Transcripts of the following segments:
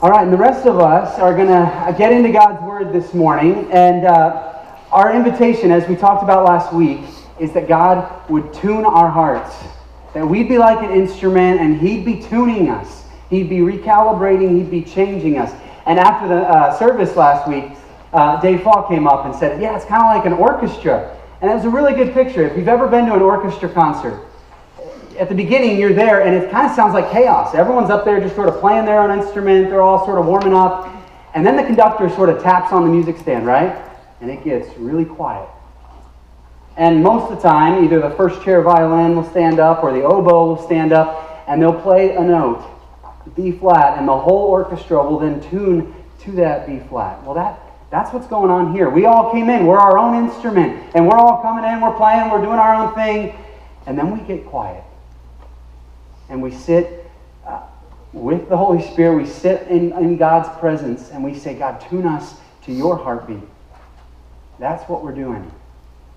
All right, and the rest of us are going to get into God's Word this morning. And our invitation, as we talked about last week, is that God would tune our hearts. That we'd be like an instrument and He'd be tuning us. He'd be recalibrating, He'd be changing us. And after the service last week, Dave Fall came up and said, yeah, it's kind of like an orchestra. And it was a really good picture. If you've ever been to an orchestra concert, at the beginning, you're there, and it kind of sounds like chaos. Everyone's up there just sort of playing their own instrument. They're all sort of warming up. And then the conductor sort of taps on the music stand, right? And it gets really quiet. And most of the time, either the first chair violin will stand up or the oboe will stand up, and they'll play a note, B flat, and the whole orchestra will then tune to that B flat. Well, that's what's going on here. We all came in. We're our own instrument, and we're all coming in. We're playing. We're doing our own thing. And then we get quiet. And we sit with the Holy Spirit, we sit in God's presence, and we say, God, tune us to your heartbeat. That's what we're doing.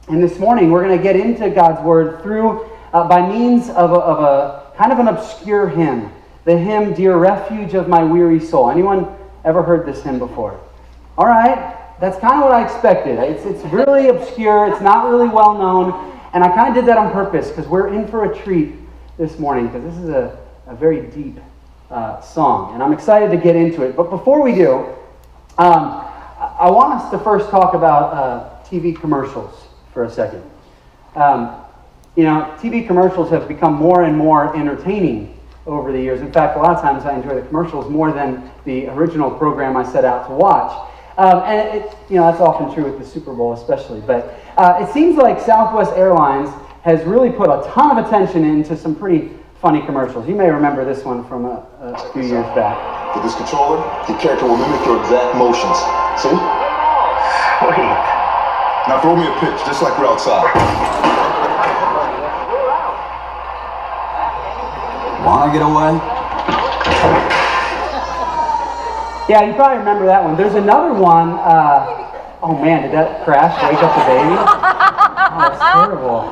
And this morning, we're going to get into God's Word through, by means of a kind of an obscure hymn. The hymn, Dear Refuge of My Weary Soul. Anyone ever heard this hymn before? All right, that's kind of what I expected. It's really obscure, it's not really well known, and I kind of did that on purpose, because we're in for a treat this morning, because this is a very deep song, and I'm excited to get into it. But before we do, I want us to first talk about TV commercials for a second. TV commercials have become more and more entertaining over the years. In fact, a lot of times I enjoy the commercials more than the original program I set out to watch. And that's often true with the Super Bowl especially. But it seems like Southwest Airlines has really put a ton of attention into some pretty funny commercials. You may remember this one from a few years back. With this controller, your character will mimic your exact motions. See? Sweet. Now throw me a pitch, just like we're outside. Wanna get away? Yeah, you probably remember that one. There's another one. Oh man, did that crash wake up the baby? Oh, that's terrible.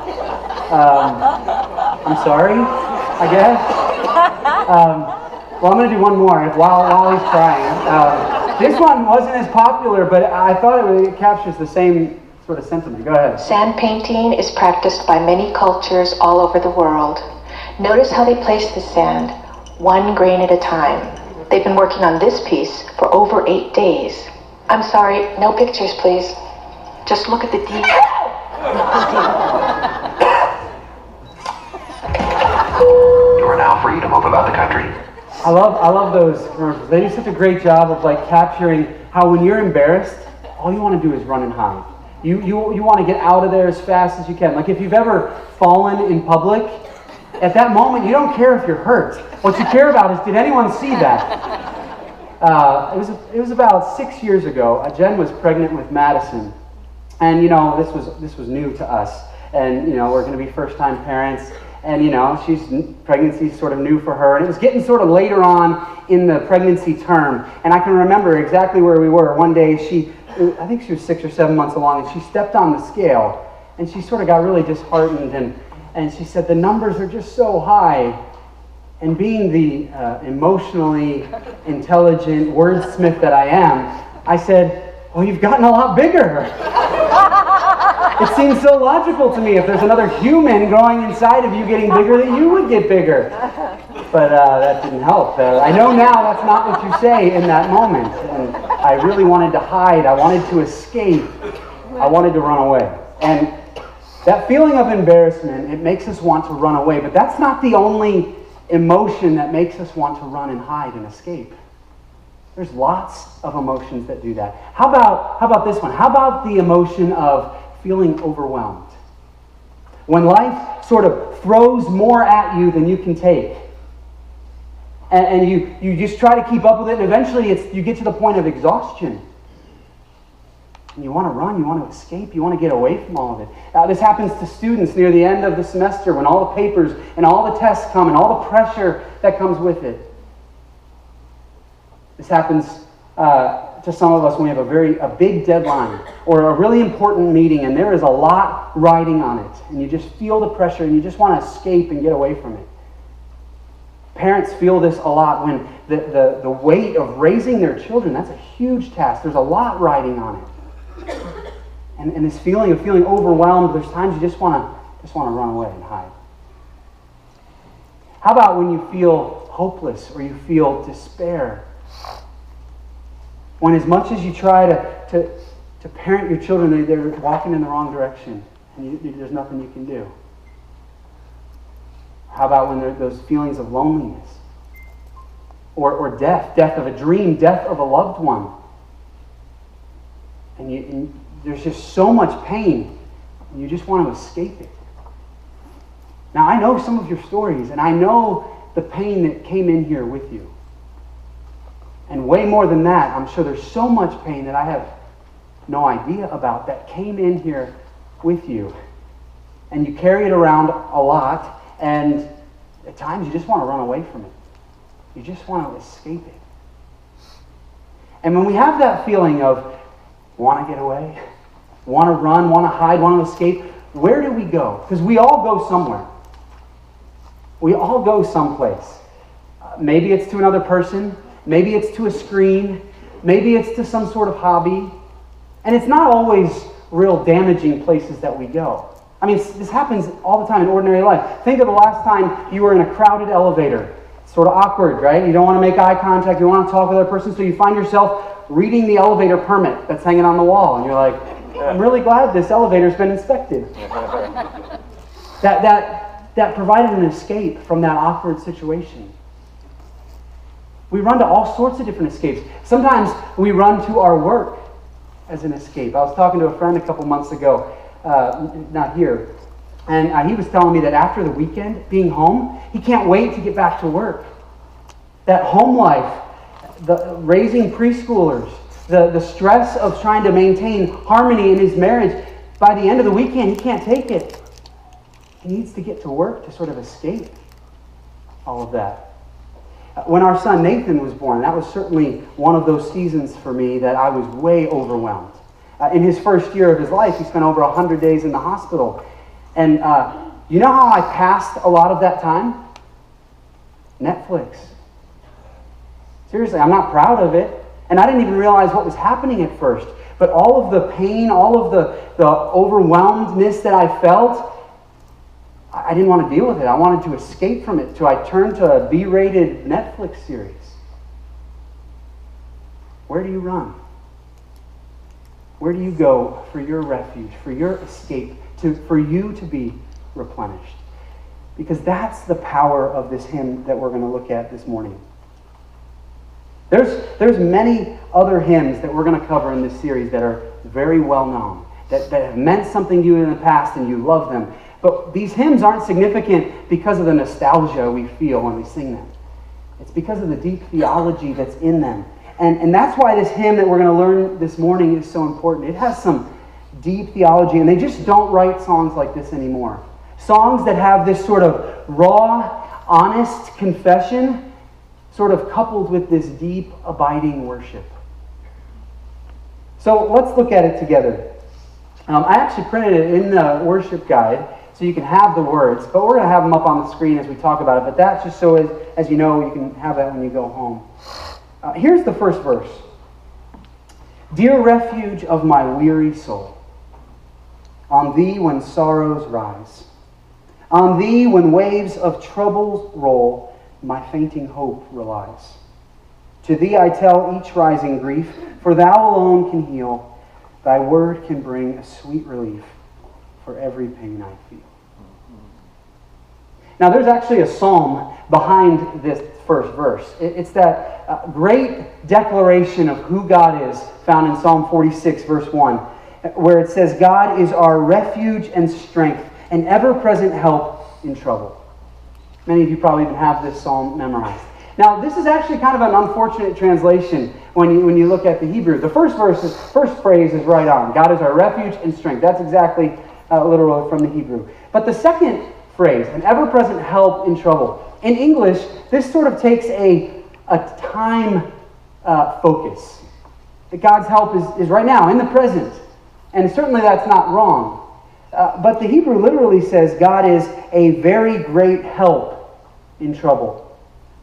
I'm sorry, I guess. Well, I'm going to do one more while he's crying. This one wasn't as popular, but I thought it captures the same sort of sentiment. Go ahead. Sand painting is practiced by many cultures all over the world. Notice how they place the sand, one grain at a time. They've been working on this piece for over 8 days. I'm sorry, no pictures, please. Just look at the detail. You are now free to move about the country. I love those commercials. They do such a great job of capturing how when you're embarrassed, all you want to do is run and hide. You want to get out of there as fast as you can. Like if you've ever fallen in public, at that moment you don't care if you're hurt. What you care about is, did anyone see that? It was about 6 years ago. Jen was pregnant with Madison, and this was new to us, and we're going to be first-time parents, and pregnancy's sort of new for her, and it was getting sort of later on in the pregnancy term, and I can remember exactly where we were. One day, I think she was 6 or 7 months along, and she stepped on the scale, and she sort of got really disheartened, and she said, the numbers are just so high. And being the emotionally intelligent wordsmith that I am, I said, well, you've gotten a lot bigger. It seems so logical to me. If there's another human growing inside of you getting bigger, that you would get bigger. But that didn't help. I know now that's not what you say in that moment. And I really wanted to hide. I wanted to escape. I wanted to run away. And that feeling of embarrassment, it makes us want to run away. But that's not the only emotion that makes us want to run and hide and escape. There's lots of emotions that do that. How about this one? How about the emotion of feeling overwhelmed? When life sort of throws more at you than you can take. And you just try to keep up with it, and eventually you get to the point of exhaustion. And you want to run, you want to escape, you want to get away from all of it. This happens to students near the end of the semester when all the papers and all the tests come and all the pressure that comes with it. This happens to some of us when we have a big deadline or a really important meeting and there is a lot riding on it. And you just feel the pressure and you just want to escape and get away from it. Parents feel this a lot when the weight of raising their children, that's a huge task. There's a lot riding on it. And this feeling of feeling overwhelmed, there's times you just want to run away and hide. How about when you feel hopeless or you feel despair? When as much as you try to parent your children, they're walking in the wrong direction and there's nothing you can do. How about when there are those feelings of loneliness or death of a dream, death of a loved one? And there's just so much pain, and you just want to escape it. Now, I know some of your stories, and I know the pain that came in here with you. And way more than that, I'm sure there's so much pain that I have no idea about that came in here with you. And you carry it around a lot, and at times you just want to run away from it. You just want to escape it. And when we have that feeling of want to get away, want to run, want to hide, want to escape, where do we go? Because we all go somewhere. We all go someplace. Maybe it's to another person. Maybe it's to a screen. Maybe it's to some sort of hobby. And it's not always real damaging places that we go. I mean, this happens all the time in ordinary life. Think of the last time you were in a crowded elevator. It's sort of awkward, right? You don't want to make eye contact. You don't want to talk with the other person, so you find yourself reading the elevator permit that's hanging on the wall. And you're like, I'm really glad this elevator's been inspected. That provided an escape from that awkward situation. We run to all sorts of different escapes. Sometimes we run to our work as an escape. I was talking to a friend a couple months ago, not here, and he was telling me that after the weekend, being home, he can't wait to get back to work. That home life, the raising preschoolers, the stress of trying to maintain harmony in his marriage, by the end of the weekend, he can't take it. He needs to get to work to sort of escape all of that. When our son Nathan was born, that was certainly one of those seasons for me that I was way overwhelmed. In his first year of his life, he spent over 100 days in the hospital. And you know how I passed a lot of that time? Netflix. Seriously, I'm not proud of it. And I didn't even realize what was happening at first. But all of the pain, all of the overwhelmedness that I felt, I didn't want to deal with it. I wanted to escape from it. So I turned to a B-rated Netflix series. Where do you run? Where do you go for your refuge, for your escape, for you to be replenished? Because that's the power of this hymn that we're going to look at this morning. There's many other hymns that we're going to cover in this series that are very well known, that have meant something to you in the past and you love them. But these hymns aren't significant because of the nostalgia we feel when we sing them. It's because of the deep theology that's in them. And that's why this hymn that we're going to learn this morning is so important. It has some deep theology, and they just don't write songs like this anymore. Songs that have this sort of raw, honest confession, sort of coupled with this deep, abiding worship. So let's look at it together. I actually printed it in the worship guide, so you can have the words, but we're going to have them up on the screen as we talk about it. But that's just so, as you know, you can have that when you go home. Here's the first verse. Dear refuge of my weary soul, on thee when sorrows rise, on thee when waves of troubles roll, my fainting hope relies. To thee I tell each rising grief, for thou alone can heal. Thy word can bring a sweet relief for every pain I feel. Now, there's actually a psalm behind this first verse. It's that great declaration of who God is found in Psalm 46, verse 1, where it says, God is our refuge and strength, an ever-present help in trouble. Many of you probably even have this psalm memorized. Now, this is actually kind of an unfortunate translation when you look at the Hebrew. The first phrase is right on. God is our refuge and strength. That's exactly literal from the Hebrew. But the second phrase, an ever-present help in trouble. In English, this sort of takes a time focus. God's help is right now, in the present. And certainly that's not wrong. But the Hebrew literally says God is a very great help in trouble.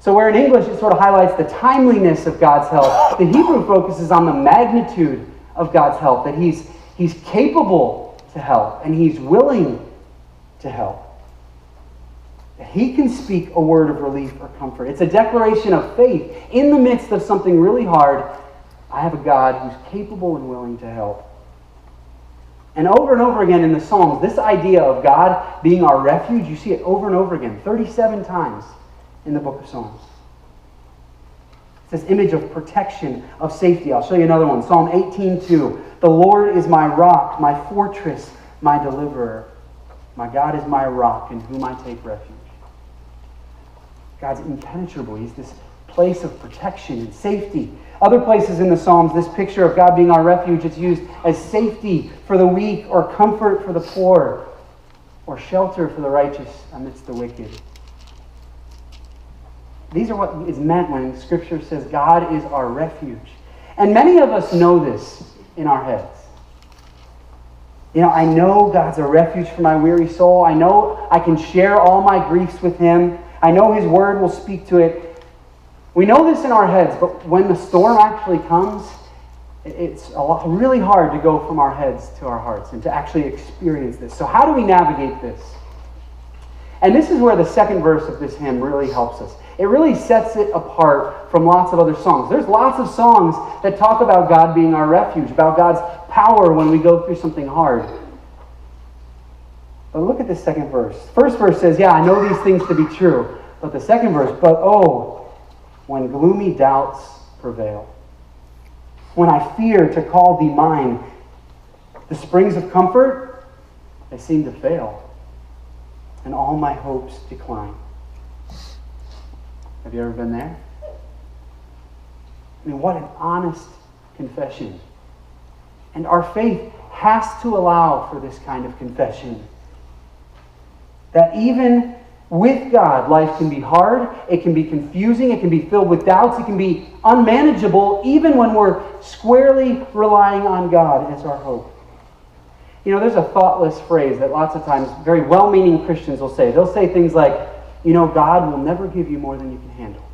So where in English it sort of highlights the timeliness of God's help, the Hebrew focuses on the magnitude of God's help, that He's capable to help and He's willing to help. That He can speak a word of relief or comfort. It's a declaration of faith in the midst of something really hard. I have a God who's capable and willing to help. And over again in the Psalms, this idea of God being our refuge, you see it over and over again, 37 times in the book of Psalms. It's this image of protection, of safety. I'll show you another one. Psalm 18:2. The Lord is my rock, my fortress, my deliverer. My God is my rock in whom I take refuge. God's impenetrable. He's this place of protection and safety. Other places in the Psalms, this picture of God being our refuge, it's used as safety for the weak, or comfort for the poor, or shelter for the righteous amidst the wicked. These are what is meant when Scripture says God is our refuge. And many of us know this in our heads. You know, I know God's a refuge for my weary soul. I know I can share all my griefs with Him. I know His Word will speak to it. We know this in our heads, but when the storm actually comes, it's really hard to go from our heads to our hearts and to actually experience this. So how do we navigate this? And this is where the second verse of this hymn really helps us. It really sets it apart from lots of other songs. There's lots of songs that talk about God being our refuge, about God's power when we go through something hard. But look at this second verse. First verse says, yeah, I know these things to be true. But the second verse, but oh, when gloomy doubts prevail, when I fear to call thee mine, the springs of comfort, they seem to fail, and all my hopes decline. Have you ever been there? I mean, what an honest confession. And our faith has to allow for this kind of confession. That even with God, life can be hard, it can be confusing, it can be filled with doubts, it can be unmanageable, even when we're squarely relying on God as our hope. You know, there's a thoughtless phrase that lots of times very well-meaning Christians will say. They'll say things like, you know, God will never give you more than you can handle.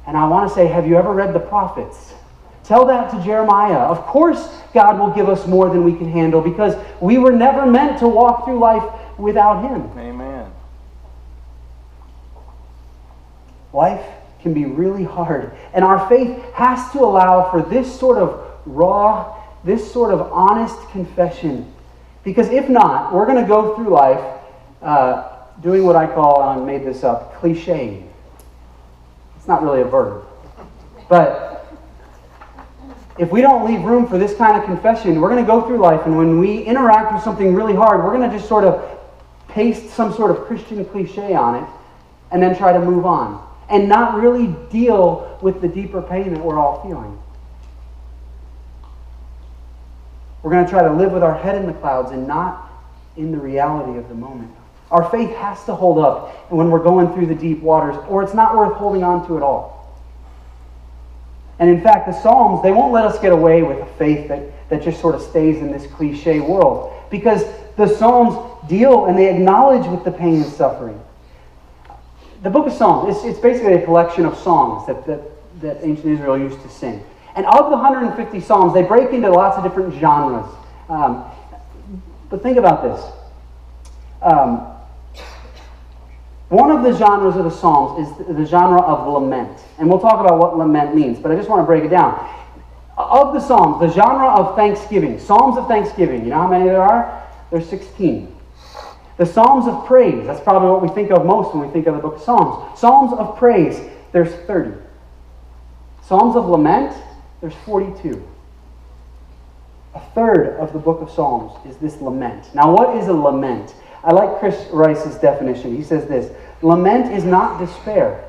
And I want to say, have you ever read the prophets? Tell that to Jeremiah. Of course God will give us more than we can handle, because we were never meant to walk through life without Him. Amen. Life can be really hard, and our faith has to allow for this sort of raw, this sort of honest confession. Because if not, we're going to go through life doing what I call, and I made this up, cliche. It's not really a verb. But if we don't leave room for this kind of confession, we're going to go through life, and when we interact with something really hard, we're going to just sort of paste some sort of Christian cliche on it and then try to move on and not really deal with the deeper pain that we're all feeling. We're going to try to live with our head in the clouds and not in the reality of the moment. Our faith has to hold up when we're going through the deep waters, or it's not worth holding on to at all. And in fact, the Psalms, they won't let us get away with a faith that just sort of stays in this cliche world. Because the Psalms deal and they acknowledge with the pain and suffering. The book of Psalms, it's basically a collection of songs that ancient Israel used to sing. And of the 150 Psalms, they break into lots of different genres. But think about this. One of the genres of the Psalms is the genre of lament. And we'll talk about what lament means, but I just want to break it down. Of the Psalms, the genre of thanksgiving, Psalms of thanksgiving, you know how many there are? There's 16. The Psalms of praise, that's probably what we think of most when we think of the book of Psalms. Psalms of praise, there's 30. Psalms of lament, there's 42. A third of the book of Psalms is this lament. Now, what is a lament? I like Chris Rice's definition. He says this: lament is not despair.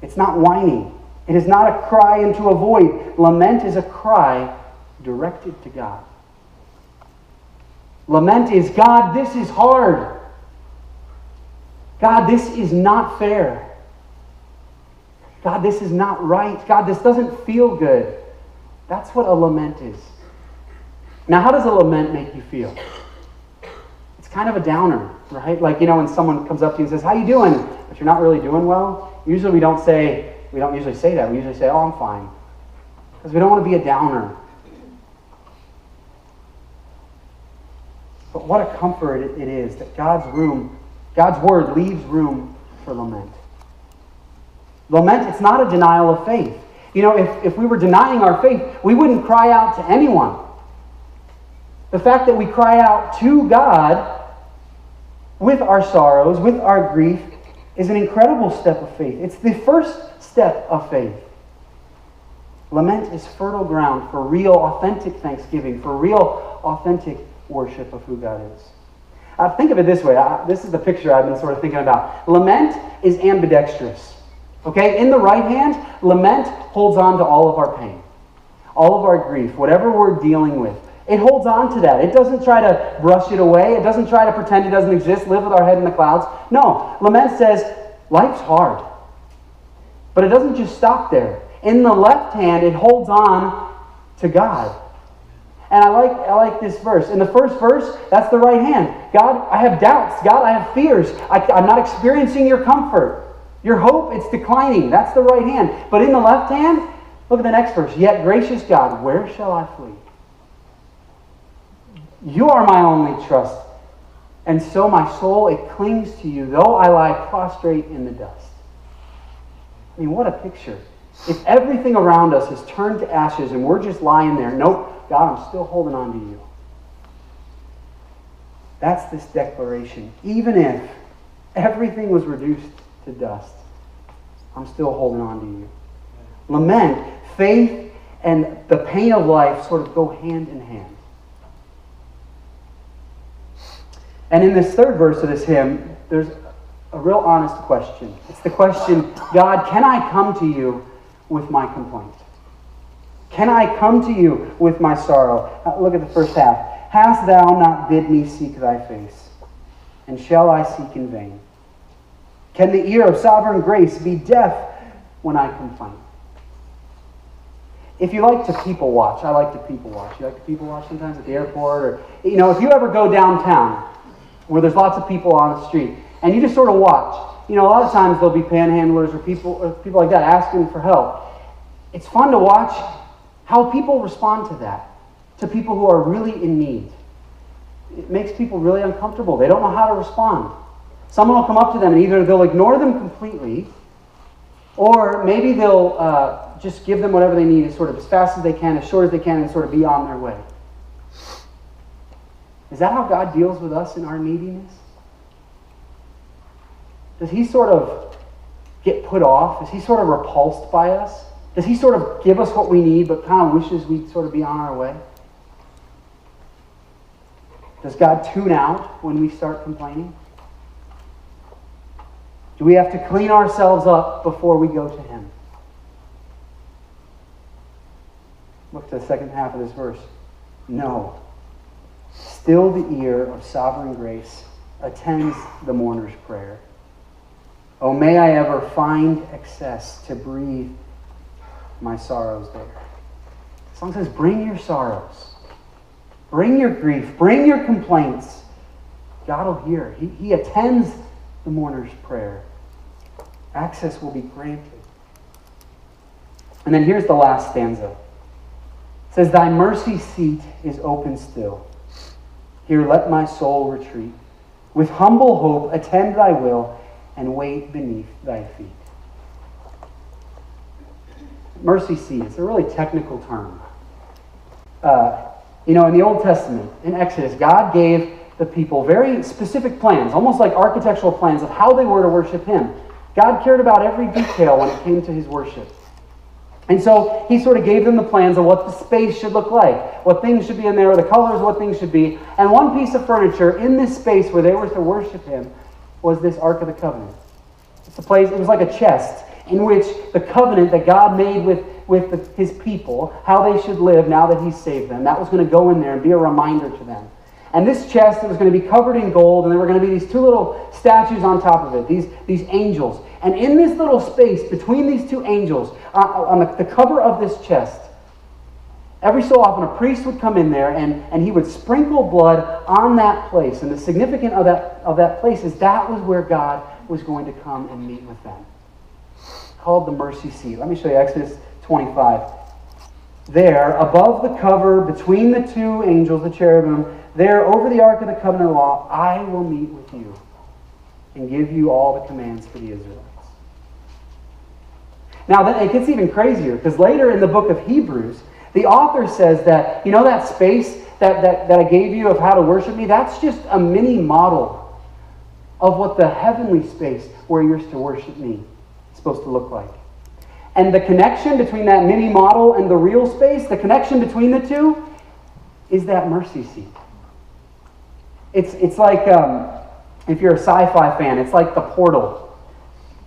It's not whining. It is not a cry into a void. Lament is a cry directed to God. Lament is, God, this is hard. God, this is not fair. God, this is not right. God, this doesn't feel good. That's what a lament is. Now, how does a lament make you feel? It's kind of a downer, right? Like, you know, when someone comes up to you and says, how you doing? The but you're not really doing well, usually we don't usually say that. We usually say, oh, I'm fine. Because we don't want to be a downer. But what a comfort it is that God's Word leaves room for lament. Lament, it's not a denial of faith. You know, if we were denying our faith, we wouldn't cry out to anyone. The fact that we cry out to God with our sorrows, with our grief, is an incredible step of faith. It's the first step of faith. Lament is fertile ground for real, authentic thanksgiving, for real, authentic worship of who God is. Think of it this way. This is the picture I've been sort of thinking about. Lament is ambidextrous. Okay? In the right hand, lament holds on to all of our pain, all of our grief, whatever we're dealing with. It holds on to that. It doesn't try to brush it away. It doesn't try to pretend it doesn't exist, live with our head in the clouds. No, lament says, life's hard. But it doesn't just stop there. In the left hand, it holds on to God. And I like this verse. In the first verse, that's the right hand. God, I have doubts. God, I have fears. I'm not experiencing your comfort. Your hope, it's declining. That's the right hand. But in the left hand, look at the next verse. Yet, gracious God, where shall I flee? You are my only trust. And so my soul, it clings to you, though I lie prostrate in the dust. I mean, what a picture. If everything around us is turned to ashes and we're just lying there, nope, God, I'm still holding on to you. That's this declaration. Even if everything was reduced to dust, I'm still holding on to you. Lament, faith, and the pain of life sort of go hand in hand. And in this third verse of this hymn, there's a real honest question. It's the question, God, can I come to you with my complaint? Can I come to you with my sorrow? Look at the first half. Hast thou not bid me seek thy face? And shall I seek in vain? Can the ear of sovereign grace be deaf when I complain? If you like to people watch, I like to people watch. You like to people watch sometimes at the airport? Or, you know, if you ever go downtown where there's lots of people on the street and you just sort of watch, you know, a lot of times there'll be panhandlers or people like that asking for help. It's fun to watch how people respond to that, to people who are really in need. It makes people really uncomfortable. They don't know how to respond. Someone will come up to them and either they'll ignore them completely, or maybe they'll just give them whatever they need as sort of as fast as they can, as short as they can, and sort of be on their way. Is that how God deals with us in our neediness? Does he sort of get put off? Is he sort of repulsed by us? Does he sort of give us what we need but kind of wishes we'd sort of be on our way? Does God tune out when we start complaining? Do we have to clean ourselves up before we go to him? Look to the second half of this verse. No. Still the ear of sovereign grace attends the mourner's prayer. Oh, may I ever find access to breathe my sorrows there. The song says, bring your sorrows. Bring your grief. Bring your complaints. God will hear. He attends the mourner's prayer. Access will be granted. And then here's the last stanza. It says, thy mercy seat is open still. Here let my soul retreat. With humble hope attend thy will and wait beneath thy feet. Mercy seat, it's a really technical term. In the Old Testament, in Exodus, God gave the people very specific plans, almost like architectural plans of how they were to worship him. God cared about every detail when it came to his worship. And so he sort of gave them the plans of what the space should look like, what things should be in there, the colors, what things should be. And one piece of furniture in this space where they were to worship him was this Ark of the Covenant. It's a place, it was like a chest in which the covenant that God made with his people, how they should live now that he's saved them, that was going to go in there and be a reminder to them. And this chest, it was going to be covered in gold, and there were going to be these two little statues on top of it, these angels. And in this little space between these two angels, on the cover of this chest, every so often a priest would come in there and he would sprinkle blood on that place. And the significance of that place is that was where God was going to come and meet with them. Called the mercy seat. Let me show you Exodus 25. There, above the cover, between the two angels, the cherubim, there over the ark of the covenant of law, I will meet with you and give you all the commands for the Israelites. Now, it gets even crazier, because later in the book of Hebrews, the author says that, you know that space that I gave you of how to worship me, that's just a mini model of what the heavenly space where you're to worship me is supposed to look like. And the connection between that mini model and the real space, the connection between the two, is that mercy seat. It's like, if you're a sci-fi fan, it's like the portal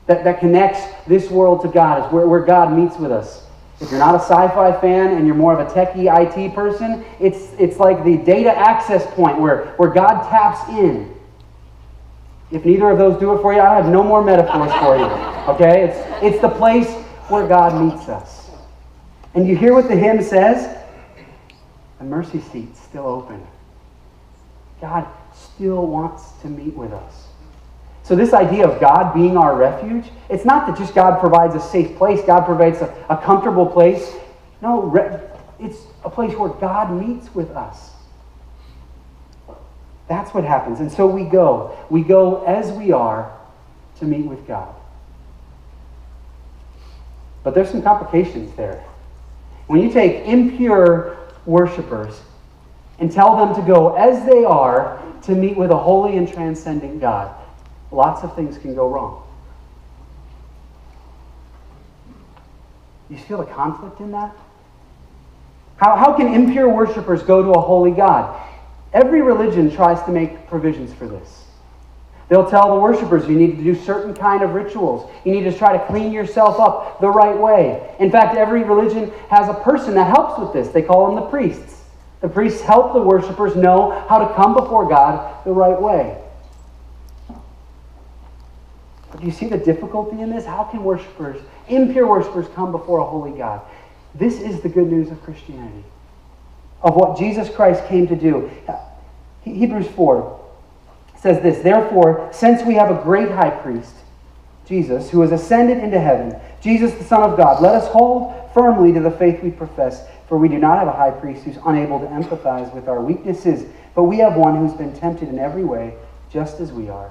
that connects this world to God. It's where God meets with us. If you're not a sci-fi fan and you're more of a techie IT person, it's like the data access point where God taps in. If neither of those do it for you, I have no more metaphors for you. Okay? It's the place where God meets us. And you hear what the hymn says? The mercy seat's still open. God still wants to meet with us. So this idea of God being our refuge, it's not that just God provides a safe place, God provides a comfortable place. No, it's a place where God meets with us. That's what happens. And so we go. We go as we are to meet with God. But there's some complications there. When you take impure worshipers and tell them to go as they are to meet with a holy and transcendent God, lots of things can go wrong. You feel the conflict in that? How can impure worshipers go to a holy God? Every religion tries to make provisions for this. They'll tell the worshipers you need to do certain kind of rituals. You need to try to clean yourself up the right way. In fact, every religion has a person that helps with this. They call them the priests. The priests help the worshipers know how to come before God the right way. But do you see the difficulty in this? How can worshipers, impure worshipers, come before a holy God? This is the good news of Christianity, of what Jesus Christ came to do. Hebrews 4 says this, therefore, since we have a great high priest, Jesus, who has ascended into heaven, Jesus the Son of God, let us hold firmly to the faith we profess, for we do not have a high priest who's unable to empathize with our weaknesses, but we have one who's been tempted in every way, just as we are,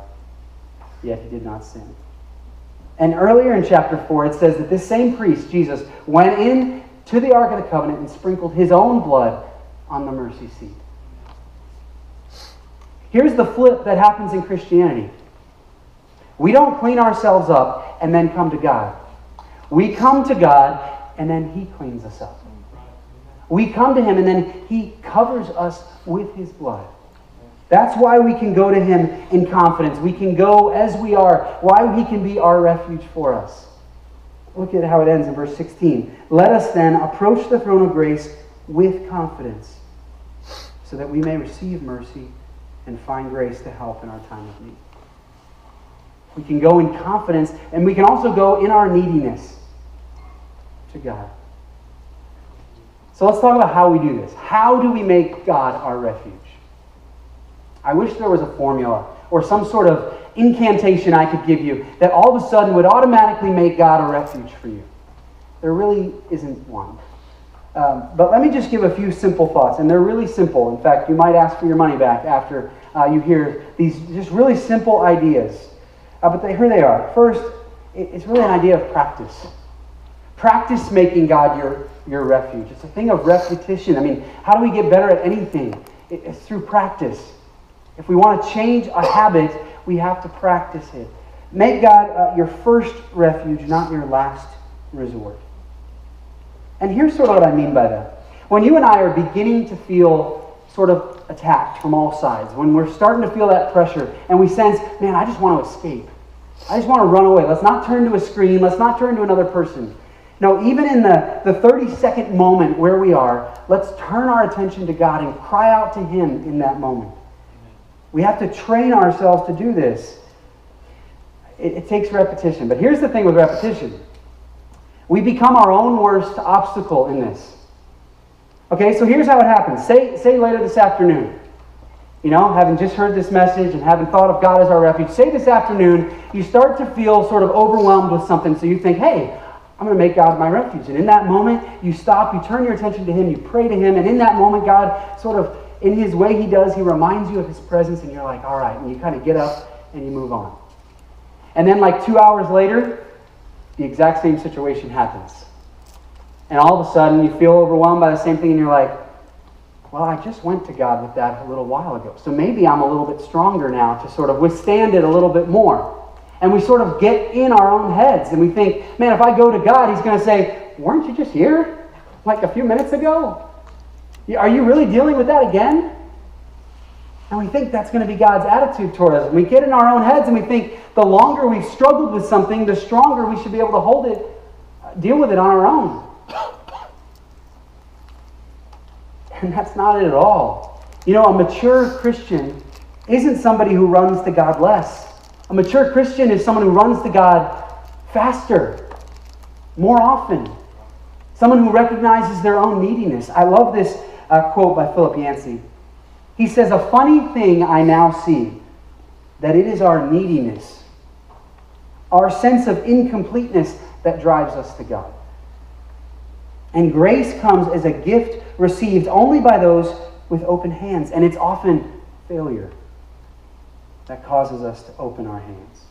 yet he did not sin. And earlier in chapter 4, it says that this same priest, Jesus, went in to the Ark of the Covenant and sprinkled his own blood on the mercy seat. Here's the flip that happens in Christianity. We don't clean ourselves up and then come to God. We come to God and then he cleans us up. We come to him and then he covers us with his blood. That's why we can go to him in confidence. We can go as we are. Why he can be our refuge for us. Look at how it ends in verse 16. Let us then approach the throne of grace with confidence, so that we may receive mercy and find grace to help in our time of need. We can go in confidence, and we can also go in our neediness to God. So let's talk about how we do this. How do we make God our refuge? I wish there was a formula or some sort of incantation I could give you that all of a sudden would automatically make God a refuge for you. There really isn't one. But let me just give a few simple thoughts, and they're really simple. In fact, you might ask for your money back after you hear these just really simple ideas. But here they are. First, it's really an idea of practice. Practice making God your refuge. It's a thing of repetition. I mean, how do we get better at anything? It's through practice. If we want to change a habit, we have to practice it. Make God your first refuge, not your last resort. And here's sort of what I mean by that. When you and I are beginning to feel sort of attacked from all sides, when we're starting to feel that pressure, and we sense, man, I just want to escape. I just want to run away. Let's not turn to a screen. Let's not turn to another person. No, even in the 30-second moment where we are, let's turn our attention to God and cry out to him in that moment. We have to train ourselves to do this. It takes repetition. But here's the thing with repetition. We become our own worst obstacle in this. Okay, so here's how it happens. Say later this afternoon, having just heard this message and having thought of God as our refuge, say this afternoon, you start to feel sort of overwhelmed with something, so you think, hey, I'm going to make God my refuge. And in that moment, you stop, you turn your attention to Him, you pray to Him, and in that moment, God sort of, in His way He does, He reminds you of His presence, and you're like, all right, and you kind of get up and you move on. And then like 2 hours later, the exact same situation happens. And all of a sudden, you feel overwhelmed by the same thing, and you're like, well, I just went to God with that a little while ago. So maybe I'm a little bit stronger now to sort of withstand it a little bit more. And we sort of get in our own heads, and we think, man, if I go to God, He's going to say, weren't you just here like a few minutes ago? Are you really dealing with that again? And we think that's going to be God's attitude toward us. And we get in our own heads, and we think the longer we've struggled with something, the stronger we should be able to hold it, deal with it on our own. And that's not it at all. A mature Christian isn't somebody who runs to God less. A mature Christian is someone who runs to God faster, more often. Someone who recognizes their own neediness. I love this quote by Philip Yancey. He says, "A funny thing I now see, that it is our neediness, our sense of incompleteness that drives us to God. And grace comes as a gift received only by those with open hands. And it's often failure that causes us to open our hands."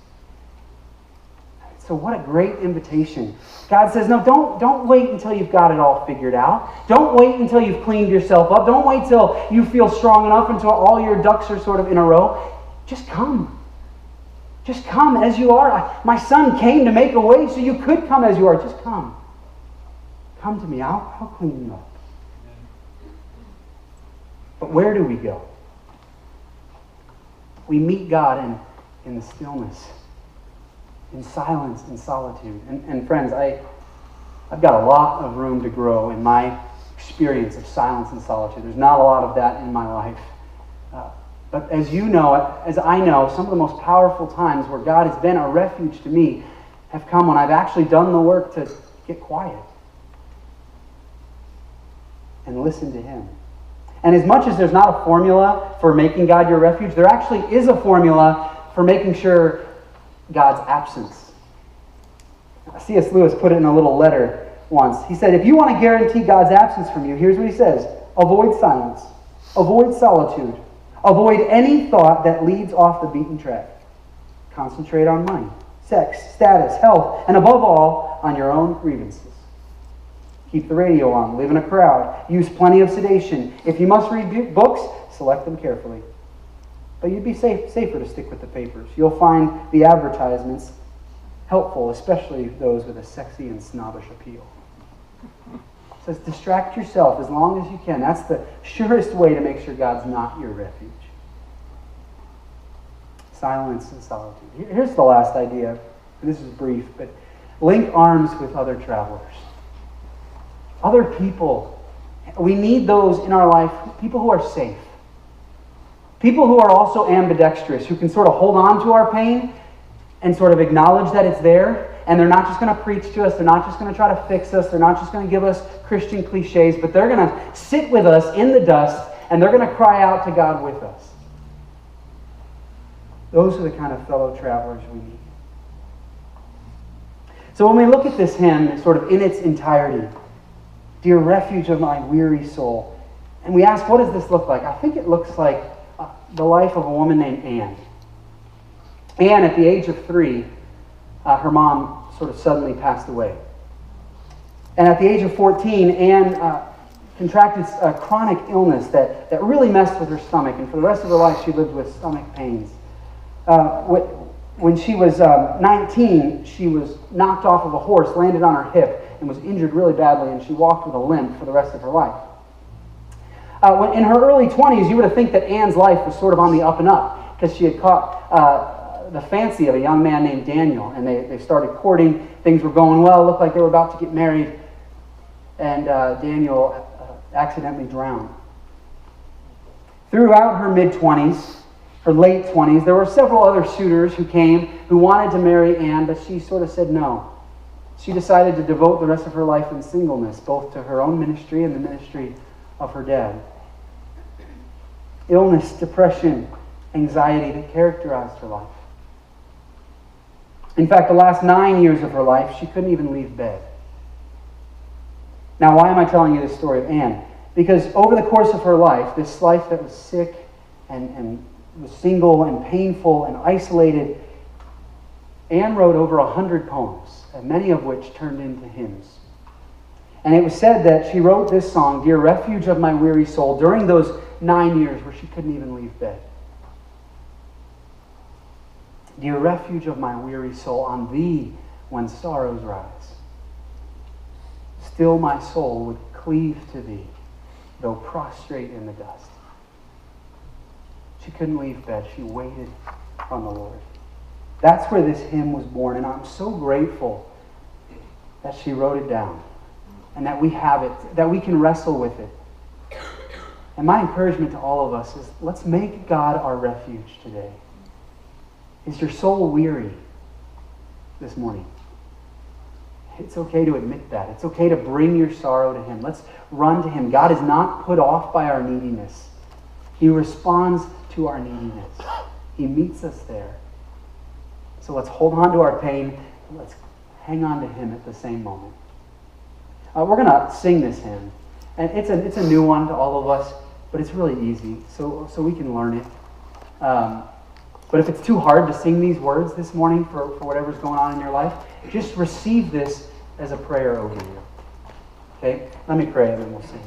So what a great invitation. God says, no, don't wait until you've got it all figured out. Don't wait until you've cleaned yourself up. Don't wait till you feel strong enough, until all your ducks are sort of in a row. Just come. Just come as you are. My Son came to make a way so you could come as you are. Just come. Come to me. I'll clean you up. But where do we go? We meet God in the stillness, in silence, in solitude. And friends, I've got a lot of room to grow in my experience of silence and solitude. There's not a lot of that in my life. But as you know, as I know, some of the most powerful times where God has been a refuge to me have come when I've actually done the work to get quiet and listen to Him. And as much as there's not a formula for making God your refuge, there actually is a formula for making sure God's absence. C.S. Lewis put it in a little letter once. He said, if you want to guarantee God's absence from you, here's what he says: avoid silence, avoid solitude, avoid any thought that leads off the beaten track. Concentrate on money, sex, status, health, and above all, on your own grievances. Keep the radio on, live in a crowd, use plenty of sedation. If you must read books, select them carefully. But you'd be safer to stick with the papers. You'll find the advertisements helpful, especially those with a sexy and snobbish appeal. It says distract yourself as long as you can. That's the surest way to make sure God's not your refuge. Silence and solitude. Here's the last idea. This is brief, but link arms with other travelers. Other people. We need those in our life, people who are safe. People who are also ambidextrous, who can sort of hold on to our pain and sort of acknowledge that it's there, and they're not just going to preach to us, they're not just going to try to fix us, they're not just going to give us Christian cliches, but they're going to sit with us in the dust, and they're going to cry out to God with us. Those are the kind of fellow travelers we need. So when we look at this hymn sort of in its entirety, "Dear refuge of my weary soul," and we ask, what does this look like? I think it looks like the life of a woman named Anne. Anne, at the age of 3, her mom sort of suddenly passed away. And at the age of 14, Anne contracted a chronic illness that really messed with her stomach, and for the rest of her life she lived with stomach pains. When she was 19, she was knocked off of a horse, landed on her hip, and was injured really badly, and she walked with a limp for the rest of her life. In her early 20s, you would have think that Anne's life was sort of on the up and up, because she had caught the fancy of a young man named Daniel, and they started courting. Things were going well. It looked like they were about to get married, and Daniel accidentally drowned. Throughout her mid-20s, her late 20s, there were several other suitors who came who wanted to marry Anne, but she sort of said no. She decided to devote the rest of her life in singleness, both to her own ministry and the ministry of her dad. illness, depression, anxiety that characterized her life. In fact, the last 9 years of her life, she couldn't even leave bed. Now, why am I telling you this story of Anne? Because over the course of her life, this life that was sick and was single and painful and isolated, Anne wrote over 100 poems, and many of which turned into hymns. And it was said that she wrote this song, "Dear Refuge of My Weary Soul," during those 9 years where she couldn't even leave bed. Dear refuge of my weary soul, on thee when sorrows rise, still my soul would cleave to thee, though prostrate in the dust. She couldn't leave bed. She waited on the Lord. That's where this hymn was born, and I'm so grateful that she wrote it down and that we have it, that we can wrestle with it. And my encouragement to all of us is, let's make God our refuge today. Is your soul weary this morning? It's okay to admit that. It's okay to bring your sorrow to Him. Let's run to Him. God is not put off by our neediness. He responds to our neediness. He meets us there. So let's hold on to our pain. Let's hang on to Him at the same moment. We're going to sing this hymn. And it's a new one to all of us, but it's really easy, so we can learn it. But if it's too hard to sing these words this morning for whatever's going on in your life, just receive this as a prayer over you. Okay? Let me pray and then we'll sing.